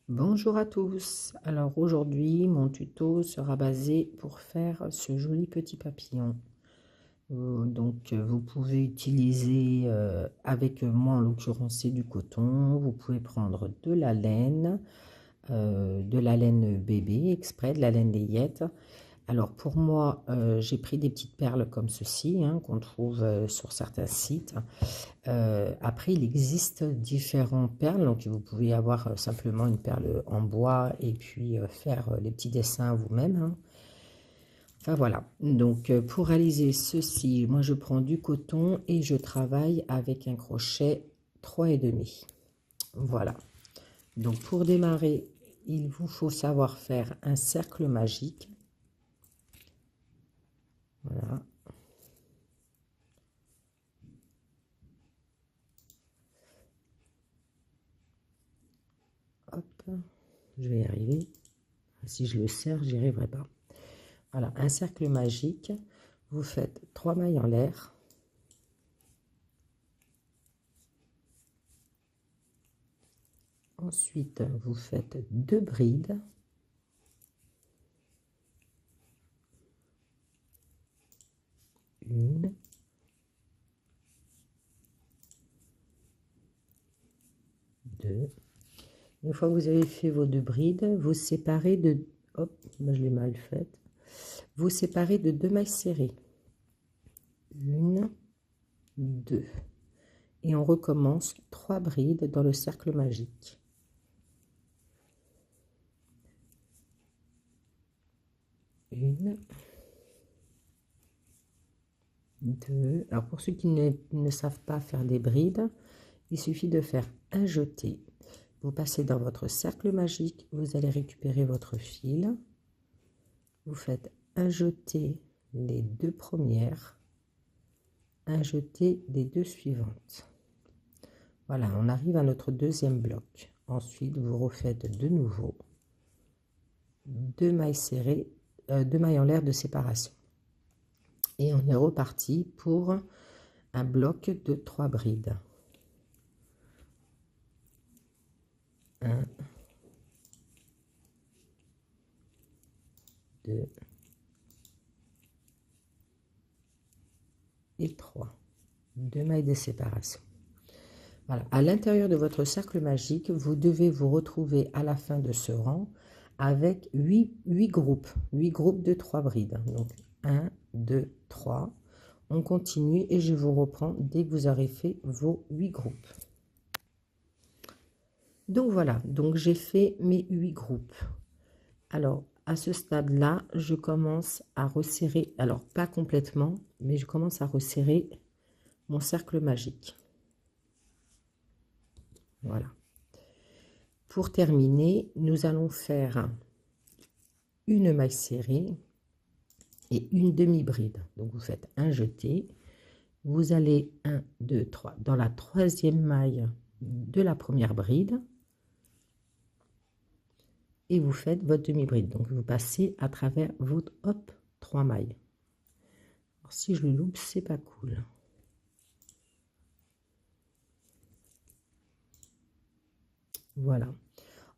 Bonjour à tous. Alors aujourd'hui, mon tuto sera basé pour faire ce joli petit papillon. Vous pouvez utiliser avec moi, en l'occurrence c'est du coton. Vous pouvez prendre de la laine bébé exprès, de la laine layette. Alors pour moi, j'ai pris des petites perles comme ceci, hein, qu'on trouve sur certains sites. Après, il existe différents perles, donc vous pouvez avoir simplement une perle en bois et puis faire les petits dessins vous-même, hein. Enfin voilà, donc pour réaliser ceci, moi je prends du coton et je travaille avec un crochet 3,5. Voilà, donc pour démarrer, il vous faut savoir faire un cercle magique. Voilà. Hop, je vais y arriver. Si je le serre, j'y arriverai pas. Voilà, un cercle magique. Vous faites 3 mailles en l'air. Ensuite, vous faites 2 brides. Une, deux. Une fois que vous avez fait vos 2 brides, vous séparez de... Hop, moi je l'ai mal faite. Vous séparez de 2 mailles serrées. Une, deux. Et on recommence 3 brides dans le cercle magique. Une, deux. Alors pour ceux qui ne savent pas faire des brides, il suffit de faire un jeté. Vous passez dans votre cercle magique, vous allez récupérer votre fil. Vous faites un jeté les 2 premières, un jeté les 2 suivantes. Voilà, on arrive à notre deuxième bloc. Ensuite, vous refaites de nouveau 2 mailles serrées, 2 mailles en l'air de séparation. Et on est reparti pour un bloc de 3 brides. 1, 2 et 3. 2 mailles de séparation. Voilà. À l'intérieur de votre cercle magique, vous devez vous retrouver à la fin de ce rang avec 8 groupes de 3 brides. Donc 1, 2, 3. On continue et je vous reprends dès que vous aurez fait vos 8 groupes. Donc voilà, donc j'ai fait mes 8 groupes. Alors à ce stade-là, je commence à resserrer, alors pas complètement, mais je commence à resserrer mon cercle magique. Voilà. Pour terminer, nous allons faire une maille serrée et une demi-bride. Donc vous faites un jeté, vous allez 1, 2, 3 dans la troisième maille de la première bride et vous faites votre demi-bride. Donc vous passez à travers votre 3 mailles. Alors, si je le loupe, c'est pas cool. Voilà.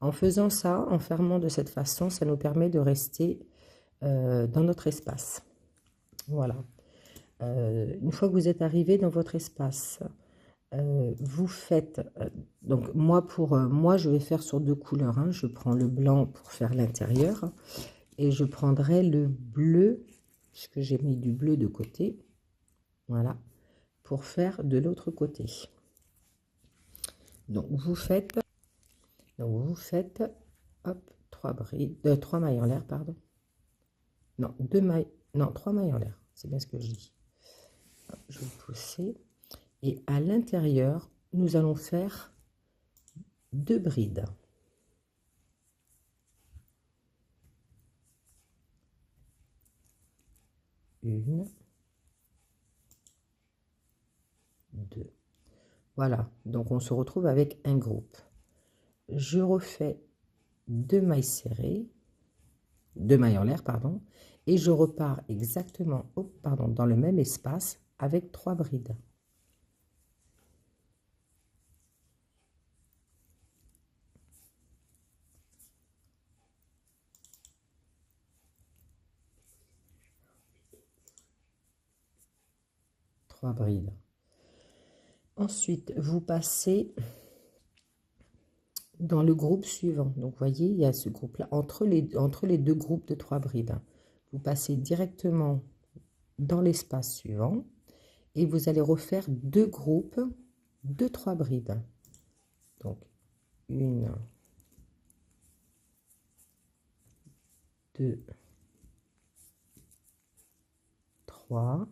En faisant ça, en fermant de cette façon, ça nous permet de rester dans notre espace. Voilà. Une fois que vous êtes arrivé dans votre espace, vous faites... donc moi, je vais faire sur 2 couleurs. Hein. Je prends le blanc pour faire l'intérieur et je prendrai le bleu, puisque j'ai mis du bleu de côté. Voilà. Pour faire de l'autre côté. Donc vous faites hop, 3 brides, 3 mailles en l'air, pardon. Non, 2 mailles, non, 3 mailles en l'air, c'est bien ce que je dis. Je vais pousser. Et à l'intérieur, nous allons faire 2 brides. Une, 2. Voilà, donc on se retrouve avec un groupe. Je refais 2 mailles serrées, 2 mailles en l'air, pardon, et je repars exactement dans le même espace avec 3 brides. 3 brides. Ensuite, vous passez dans le groupe suivant. Donc, vous voyez, il y a ce groupe-là, entre les deux groupes de 3 brides. Vous passez directement dans l'espace suivant et vous allez refaire 2 groupes de 3 brides. Donc, 1, 2, 3,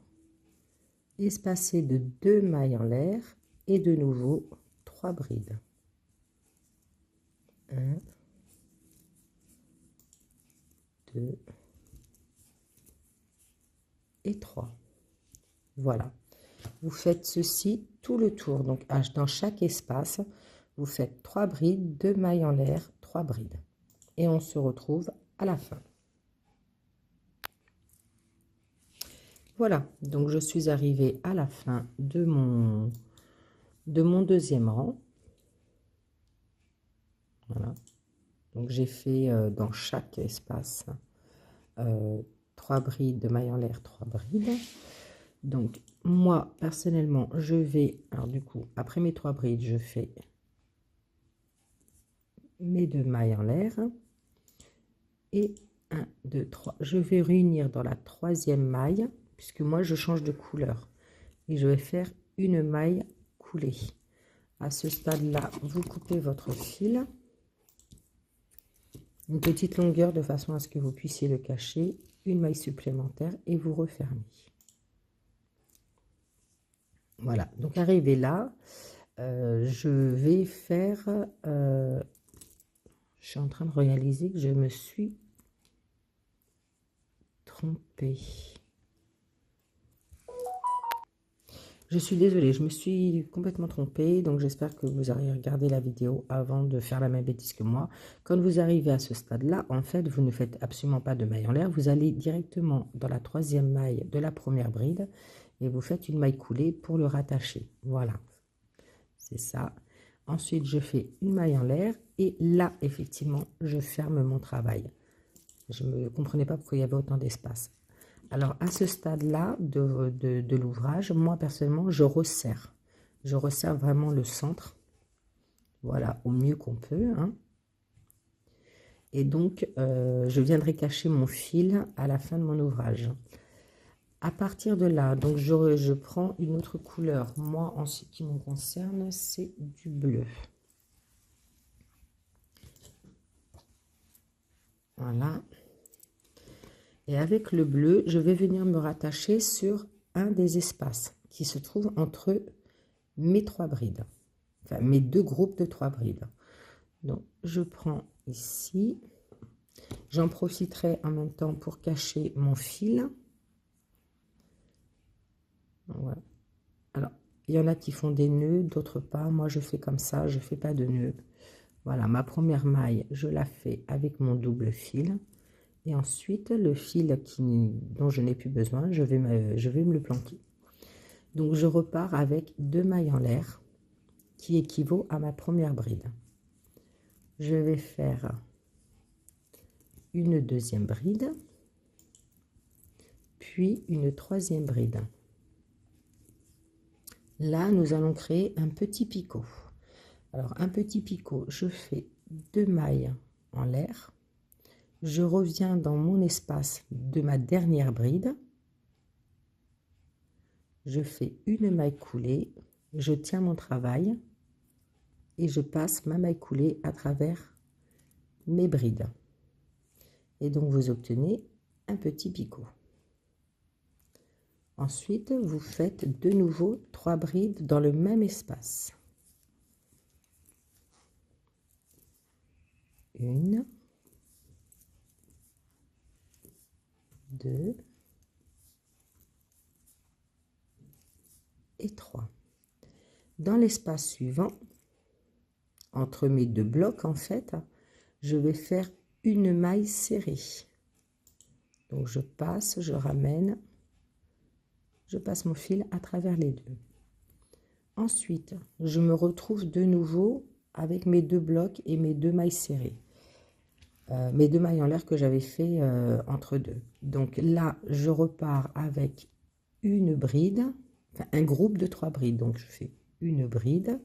espacé de 2 mailles en l'air et de nouveau 3 brides. 1, 2 et 3. Voilà. Vous faites ceci tout le tour. Donc, dans chaque espace, vous faites 3 brides, 2 mailles en l'air, 3 brides. Et on se retrouve à la fin. Voilà. Donc, je suis arrivée à la fin de mon deuxième rang. Voilà. Donc, j'ai fait dans chaque espace 3 brides de mailles en l'air, 3 brides. Donc, moi, personnellement, je vais... Alors, du coup, après mes 3 brides, je fais mes 2 mailles en l'air. Et 1, 2, 3. Je vais réunir dans la 3e maille, puisque moi, je change de couleur. Et je vais faire une maille coulée. À ce stade-là, vous coupez votre fil. Une petite longueur de façon à ce que vous puissiez le cacher. Une maille supplémentaire et vous refermez. Voilà, donc arrivé là, je vais faire, je suis en train de réaliser que je me suis trompée. Je suis désolée, je me suis complètement trompée, donc j'espère que vous aurez regardé la vidéo avant de faire la même bêtise que moi. Quand vous arrivez à ce stade-là, en fait, vous ne faites absolument pas de maille en l'air, vous allez directement dans la 3e maille de la première bride et vous faites une maille coulée pour le rattacher. Voilà, c'est ça. Ensuite, je fais une maille en l'air et là, effectivement, je ferme mon travail. Je ne comprenais pas pourquoi il y avait autant d'espace. Alors, à ce stade-là de l'ouvrage, moi, personnellement, je resserre. Je resserre vraiment le centre. Voilà, au mieux qu'on peut. Hein. Et donc, je viendrai cacher mon fil à la fin de mon ouvrage. À partir de là, donc je prends une autre couleur. Moi, en ce qui me concerne, c'est du bleu. Voilà. Et avec le bleu, je vais venir me rattacher sur un des espaces qui se trouve entre mes 3 brides. Enfin, mes 2 groupes de 3 brides. Donc, je prends ici. J'en profiterai en même temps pour cacher mon fil. Voilà. Alors, il y en a qui font des nœuds, d'autres pas. Moi, je fais comme ça, je ne fais pas de nœuds. Voilà, ma première maille, je la fais avec mon double fil. Et ensuite, le fil dont je n'ai plus besoin, je vais me le planquer. Donc, je repars avec 2 mailles en l'air, qui équivaut à ma première bride. Je vais faire une 2e bride, puis une 3e bride. Là, nous allons créer un petit picot. Alors, un petit picot, je fais 2 mailles en l'air. Je reviens dans mon espace de ma dernière bride. Je fais une maille coulée. Je tiens mon travail. Et je passe ma maille coulée à travers mes brides. Et donc, vous obtenez un petit picot. Ensuite, vous faites de nouveau 3 brides dans le même espace. 1, 2 et 3. Dans l'espace suivant, entre mes 2 blocs, en fait, je vais faire une maille serrée. Donc, je passe, je ramène, je passe mon fil à travers les 2. Ensuite, je me retrouve de nouveau avec mes 2 blocs et mes 2 mailles serrées. Mes 2 mailles en l'air que j'avais fait entre deux. Donc là, je repars avec une bride enfin, un groupe de 3 brides. Donc, je fais une bride,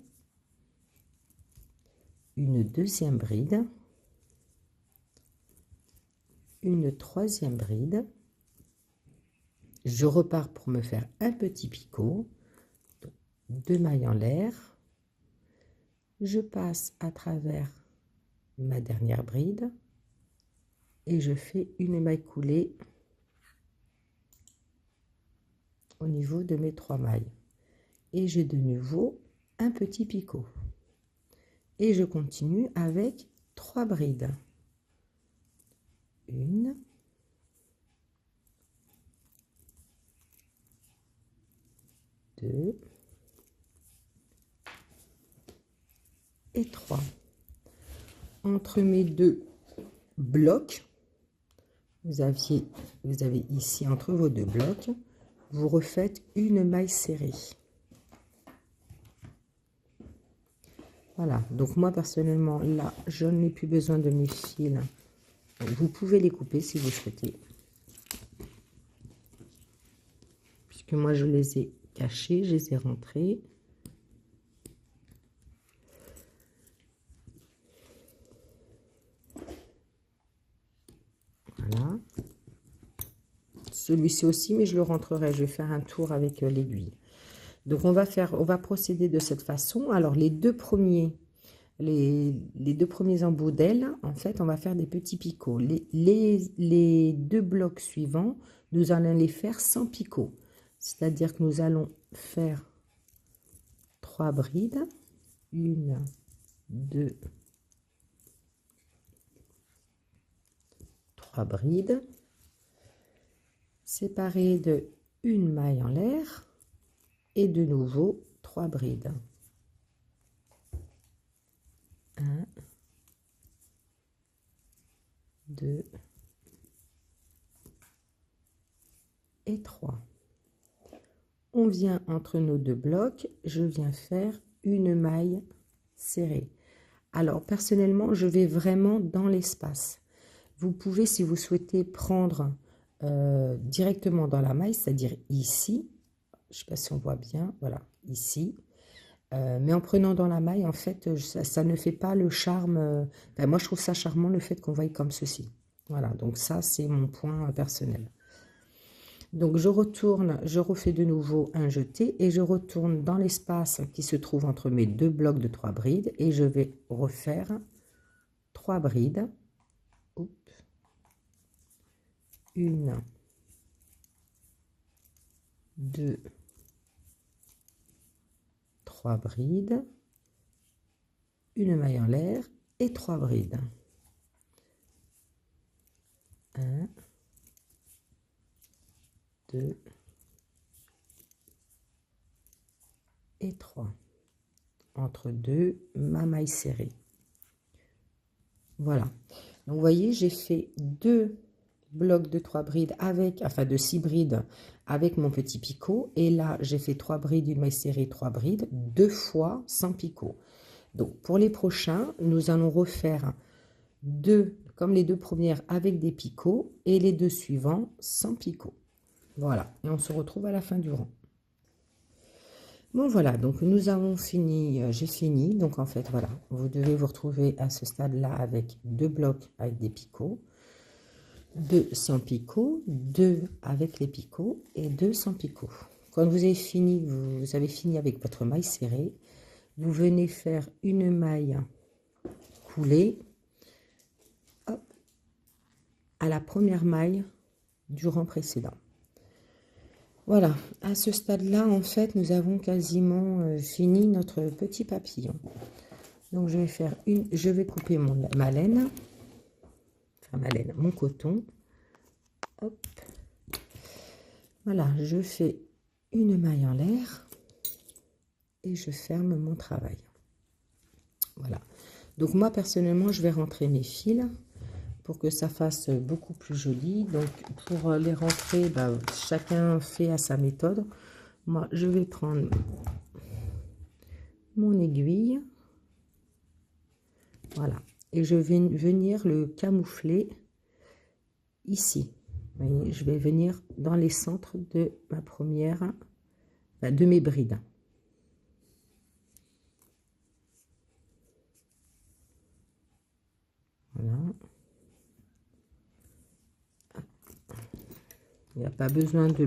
une deuxième bride, une troisième bride. Je repars pour me faire un petit picot, 2 mailles en l'air. Je passe à travers ma dernière bride et je fais une maille coulée au niveau de mes 3 mailles. Et j'ai de nouveau un petit picot. Et je continue avec 3 brides. 1, 2 et 3. Entre mes deux blocs, vous avez ici entre vos deux blocs, vous refaites une maille serrée. Voilà, donc moi personnellement là je n'ai plus besoin de mes fils. Vous pouvez les couper si vous souhaitez, puisque moi je les ai cachés, je les ai rentrés. Voilà. Celui-ci aussi, mais je le rentrerai. Je vais faire un tour avec l'aiguille. Donc on va procéder de cette façon. Alors les deux premiers embouts d'aile, en fait, on va faire des petits picots. Les deux blocs suivants, nous allons les faire sans picot. C'est-à-dire que nous allons faire 3 brides. 1, 2, 3 brides. Séparées de une maille en l'air. Et de nouveau 3 brides. 1, 2 et 3. On vient entre nos deux blocs, je viens faire une maille serrée. Alors personnellement, je vais vraiment dans l'espace. Vous pouvez, si vous souhaitez, prendre directement dans la maille, c'est-à-dire ici. Je ne sais pas si on voit bien, voilà, ici. Mais en prenant dans la maille, en fait, ça ne fait pas le charme. Enfin, moi, je trouve ça charmant, le fait qu'on voie comme ceci. Voilà, donc ça, c'est mon point personnel. Donc, je retourne, je refais de nouveau un jeté et je retourne dans l'espace qui se trouve entre mes deux blocs de 3 brides et je vais refaire 3 brides. 1, 2, 3 brides, une maille en l'air et 3 brides. 1, 2 et 3. Entre deux, ma maille serrée. Voilà. Donc, vous voyez, j'ai fait 2 blocs de 3 brides avec, enfin de 6 brides avec mon petit picot. Et là, j'ai fait 3 brides, une maille serrée, 3 brides, 2 fois sans picot. Donc, pour les prochains, nous allons refaire 2, comme les 2 premières, avec des picots et les 2 suivants sans picot. Voilà. Et on se retrouve à la fin du rang. Bon, voilà. Donc, nous avons fini. J'ai fini. Donc, en fait, voilà. Vous devez vous retrouver à ce stade-là avec 2 blocs avec des picots. 2 sans picot, 2 avec les picots et 2 sans picot. Quand vous avez fini avec votre maille serrée, vous venez faire une maille coulée, hop, à la première maille du rang précédent. Voilà, à ce stade-là, en fait, nous avons quasiment fini notre petit papillon. Donc, je vais couper ma laine. Mon coton. Hop. Voilà, je fais une maille en l'air et je ferme mon travail. Voilà. Donc moi personnellement, je vais rentrer mes fils pour que ça fasse beaucoup plus joli. Donc pour les rentrer, chacun fait à sa méthode. Moi, je vais prendre mon aiguille. Voilà. Et je vais venir le camoufler ici. Vous voyez, je vais venir dans les centres de ma première de mes brides. Voilà. Il n'y a pas besoin de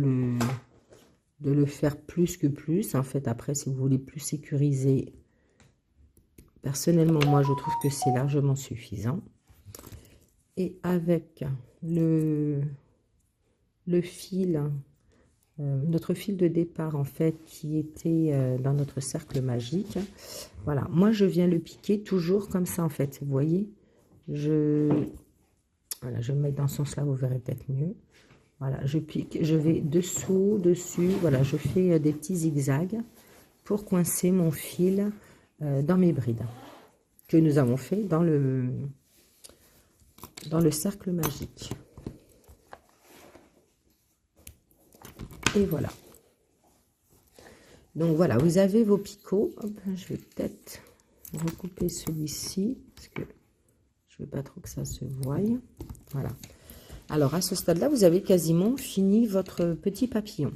le faire plus que plus. En fait, après, si vous voulez plus sécuriser, personnellement, moi, je trouve que c'est largement suffisant. Et avec le fil, notre fil de départ, en fait, qui était dans notre cercle magique, voilà. Moi, je viens le piquer toujours comme ça, en fait. Vous voyez, voilà, je vais me mettre dans ce sens-là, vous verrez peut-être mieux. Voilà, je pique, je vais dessous, dessus, voilà, je fais des petits zigzags pour coincer mon fil dans mes brides que nous avons fait dans le cercle magique. Et voilà. Donc voilà, vous avez vos picots. Hop, je vais peut-être recouper celui-ci parce que je ne veux pas trop que ça se voie. Voilà. Alors, à ce stade-là, vous avez quasiment fini votre petit papillon.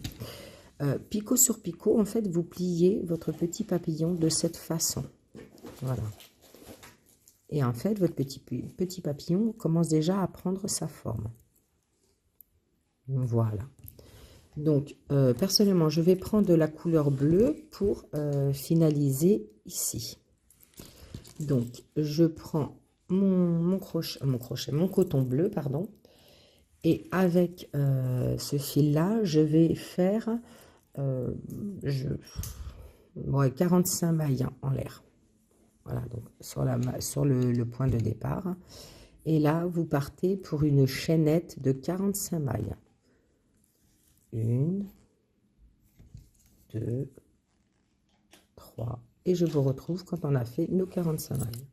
Picot sur picot, en fait, vous pliez votre petit papillon de cette façon. Voilà. Et en fait, votre petit papillon commence déjà à prendre sa forme. Voilà. Donc, personnellement, je vais prendre de la couleur bleue pour finaliser ici. Donc, je prends mon coton bleu, pardon. Et avec ce fil-là, je vais faire 45 mailles en l'air. Voilà, donc sur le point de départ. Et là, vous partez pour une chaînette de 45 mailles. 1, 2, 3. Et je vous retrouve quand on a fait nos 45 mailles.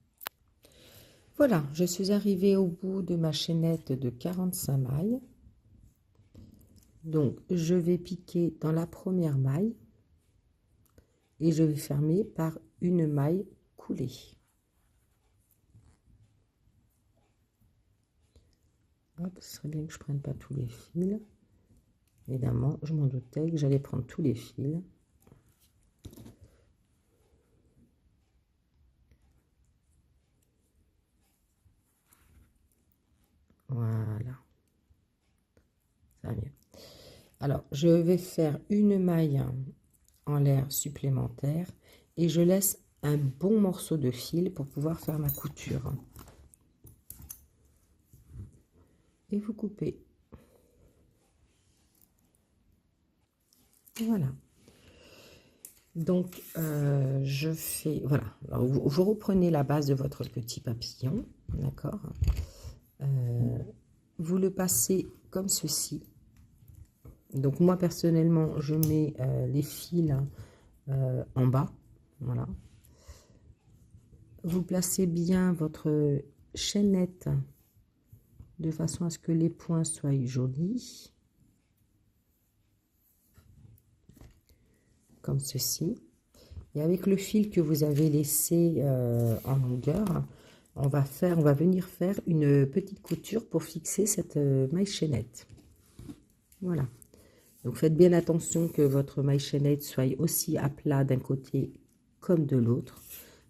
Voilà, je suis arrivée au bout de ma chaînette de 45 mailles. Donc, je vais piquer dans la première maille et je vais fermer par une maille coulée. Hop, ce serait bien que je ne prenne pas tous les fils. Évidemment, je m'en doutais que j'allais prendre tous les fils. Voilà. Ça va mieux. Alors, je vais faire une maille en l'air supplémentaire et je laisse un bon morceau de fil pour pouvoir faire ma couture. Et vous coupez. Voilà. Donc, je fais... Voilà. Alors, vous reprenez la base de votre petit papillon. D'accord. Vous le passez comme ceci. Donc, moi, personnellement, je mets les fils en bas. Voilà. Vous placez bien votre chaînette de façon à ce que les points soient jolis. Comme ceci. Et avec le fil que vous avez laissé en longueur, on va venir faire une petite couture pour fixer cette maille chaînette. Voilà. Donc faites bien attention que votre maille chaînette soit aussi à plat d'un côté comme de l'autre.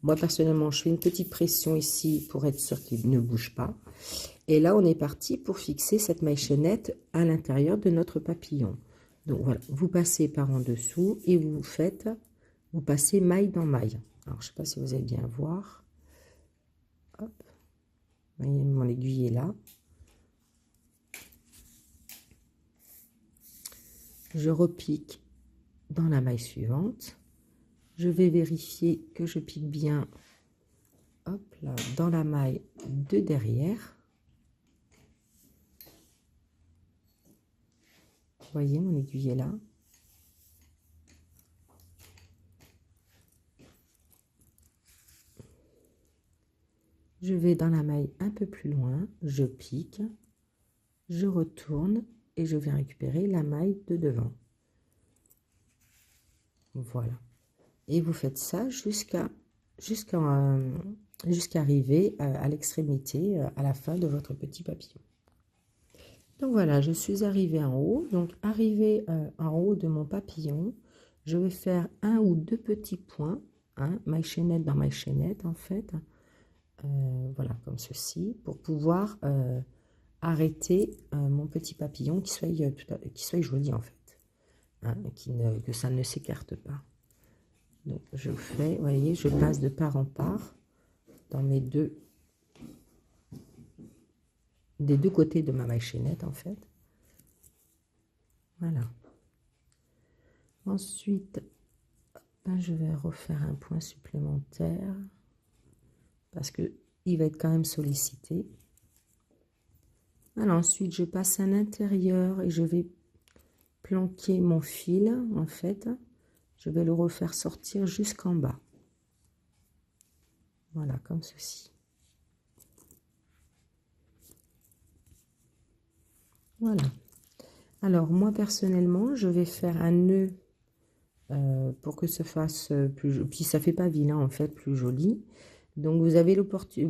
Moi personnellement, je fais une petite pression ici pour être sûr qu'il ne bouge pas. Et là, on est parti pour fixer cette maille chaînette à l'intérieur de notre papillon. Donc voilà, vous passez par en dessous et vous passez maille dans maille. Alors, je ne sais pas si vous allez bien voir. Hop. Vous voyez, mon aiguille est là. Je repique dans la maille suivante. Je vais vérifier que je pique bien, hop là, dans la maille de derrière. Vous voyez, mon aiguille est là. Je vais dans la maille un peu plus loin, je pique, je retourne et je viens récupérer la maille de devant. Voilà. Et vous faites ça jusqu'à arriver à l'extrémité, à la fin de votre petit papillon. Donc voilà, je suis arrivée en haut. Donc arrivée en haut de mon papillon, je vais faire un ou deux petits points, hein, maille chaînette dans maille chaînette en fait. Voilà, comme ceci, pour pouvoir arrêter mon petit papillon qui soit joli en fait, hein, que ça ne s'écarte pas. Donc je fais, vous voyez, je passe de part en part dans des deux côtés de ma maille chaînette en fait. Voilà. Ensuite, ben, je vais refaire un point supplémentaire parce que il va être quand même sollicité. Alors ensuite, je passe à l'intérieur et je vais planquer mon fil en fait. Je vais le refaire sortir jusqu'en bas. Voilà, comme ceci. Voilà. Alors, moi, personnellement, je vais faire un nœud pour que ça fasse plus... Puis, ça fait pas vilain, en fait, plus joli. Donc, vous avez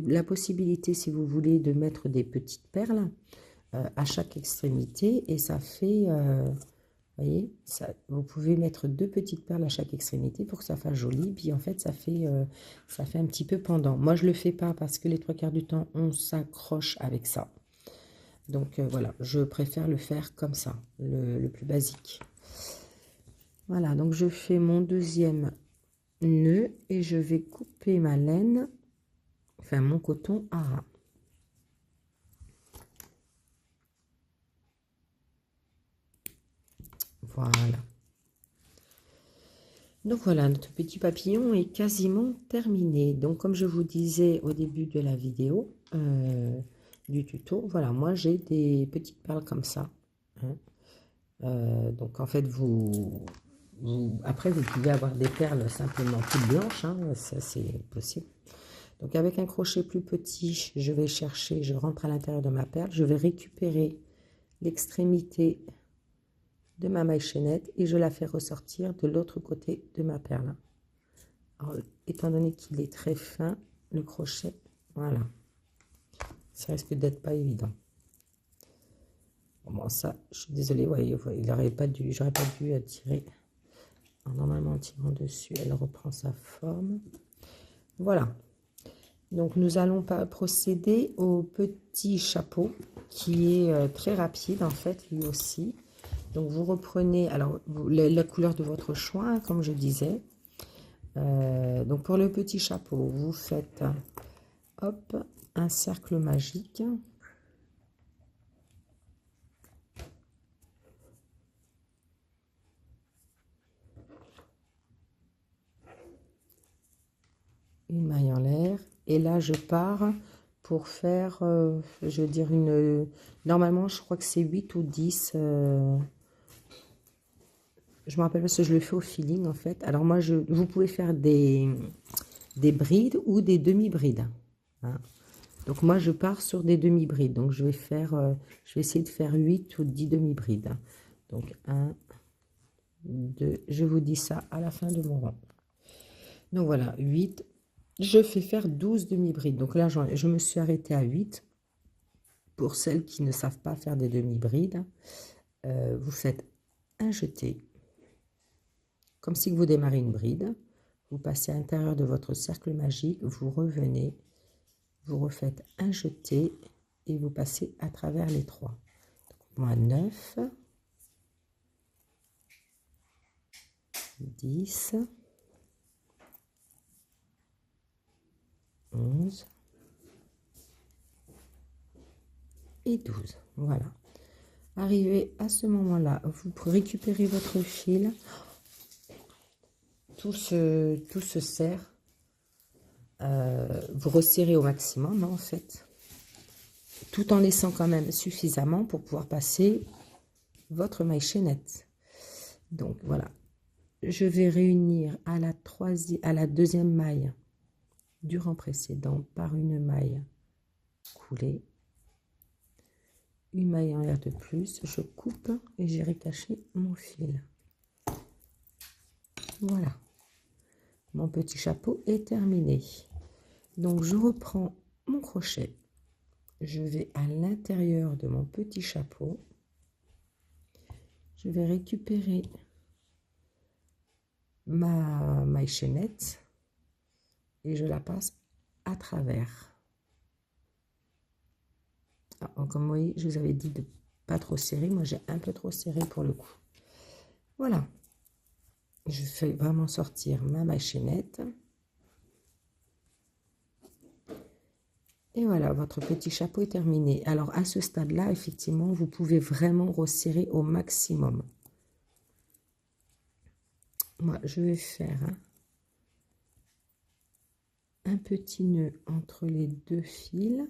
la possibilité, si vous voulez, de mettre des petites perles à chaque extrémité. Et ça fait... vous voyez, vous pouvez mettre deux petites perles à chaque extrémité pour que ça fasse joli. Puis en fait, ça fait un petit peu pendant. Moi, je ne le fais pas parce que les trois quarts du temps, on s'accroche avec ça. Donc voilà, je préfère le faire comme ça, le plus basique. Voilà, donc je fais mon deuxième nœud et je vais couper ma laine, enfin mon coton à ras. Voilà. Donc voilà, notre petit papillon est quasiment terminé. Donc comme je vous disais au début de la vidéo, du tuto, voilà, moi j'ai des petites perles comme ça. Hein. Donc en fait, après vous pouvez avoir des perles simplement toutes blanches, hein, ça c'est possible. Donc avec un crochet plus petit, je vais chercher, je rentre à l'intérieur de ma perle, je vais récupérer l'extrémité de ma maille chaînette et je la fais ressortir de l'autre côté de ma perle. Alors, étant donné qu'il est très fin, le crochet, voilà, ça risque d'être pas évident. Bon, ça, je suis désolée, voyez, j'aurais pas dû tirer. Alors, normalement, en tirant dessus, elle reprend sa forme. Voilà. Donc, nous allons procéder au petit chapeau qui est très rapide, en fait, lui aussi. Donc, vous reprenez alors la couleur de votre choix, hein, comme je disais. Donc, pour le petit chapeau, vous faites, hop, un cercle magique. Une maille en l'air. Et là, je pars pour faire, je veux dire, normalement, je crois que c'est 8 ou 10. Je me rappelle parce que je le fais au feeling, en fait. Alors, moi, vous pouvez faire des brides ou des demi-brides. Hein. Donc, moi, je pars sur des demi-brides. Donc, je vais essayer de faire 8 ou 10 demi-brides. Donc, 1, 2, je vous dis ça à la fin de mon rang. Donc, voilà, 8. Je fais faire 12 demi-brides. Donc là, je me suis arrêtée à 8. Pour celles qui ne savent pas faire des demi-brides, vous faites un jeté. Comme si vous démarrez une bride. Vous passez à l'intérieur de votre cercle magique. Vous revenez. Vous refaites un jeté. Et vous passez à travers les 3. Donc, moi, 9. 10. 11 et 12. Voilà. Arrivé à ce moment-là, vous récupérez votre fil. Tout se serre. Vous resserrez au maximum, hein, en fait. Tout en laissant quand même suffisamment pour pouvoir passer votre maille chaînette. Donc, voilà. Je vais réunir à la deuxième maille du rang précédent par une maille coulée. Une maille en l'air de plus, je coupe et j'ai rétaché mon fil. Voilà. Mon petit chapeau est terminé. Donc, je reprends mon crochet. Je vais à l'intérieur de mon petit chapeau. Je vais récupérer ma maille chaînette et je la passe à travers. Ah, comme vous voyez, je vous avais dit de pas trop serrer. Moi, j'ai un peu trop serré pour le coup. Voilà. Je fais vraiment sortir ma maille chaînette. Et voilà, votre petit chapeau est terminé. Alors, à ce stade-là, effectivement, vous pouvez vraiment resserrer au maximum. Moi, je vais faire un petit nœud entre les deux fils.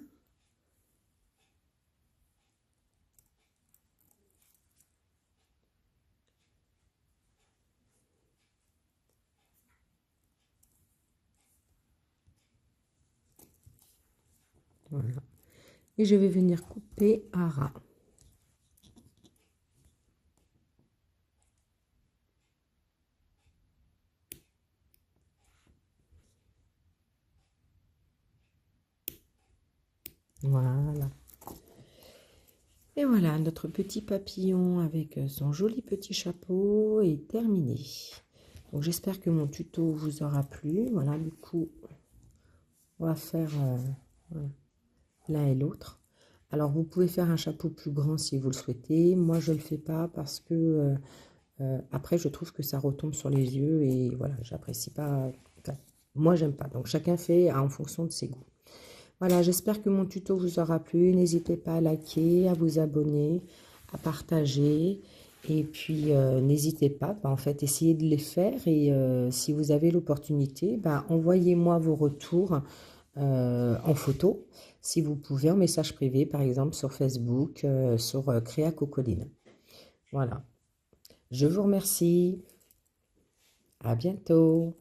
Voilà. Et je vais venir couper à ras. Voilà. Et voilà, notre petit papillon avec son joli petit chapeau est terminé. Donc j'espère que mon tuto vous aura plu. Voilà, du coup, on va faire voilà, l'un et l'autre. Alors vous pouvez faire un chapeau plus grand si vous le souhaitez. Moi je ne le fais pas parce que après je trouve que ça retombe sur les yeux et voilà, j'apprécie pas. Enfin, moi j'aime pas. Donc chacun fait en fonction de ses goûts. Voilà, j'espère que mon tuto vous aura plu. N'hésitez pas à liker, à vous abonner, à partager. Et puis, n'hésitez pas, en fait, essayez de les faire. Et si vous avez l'opportunité, envoyez-moi vos retours en photo, si vous pouvez, en message privé, par exemple, sur Facebook, sur Créa Cocoline. Voilà. Je vous remercie. À bientôt.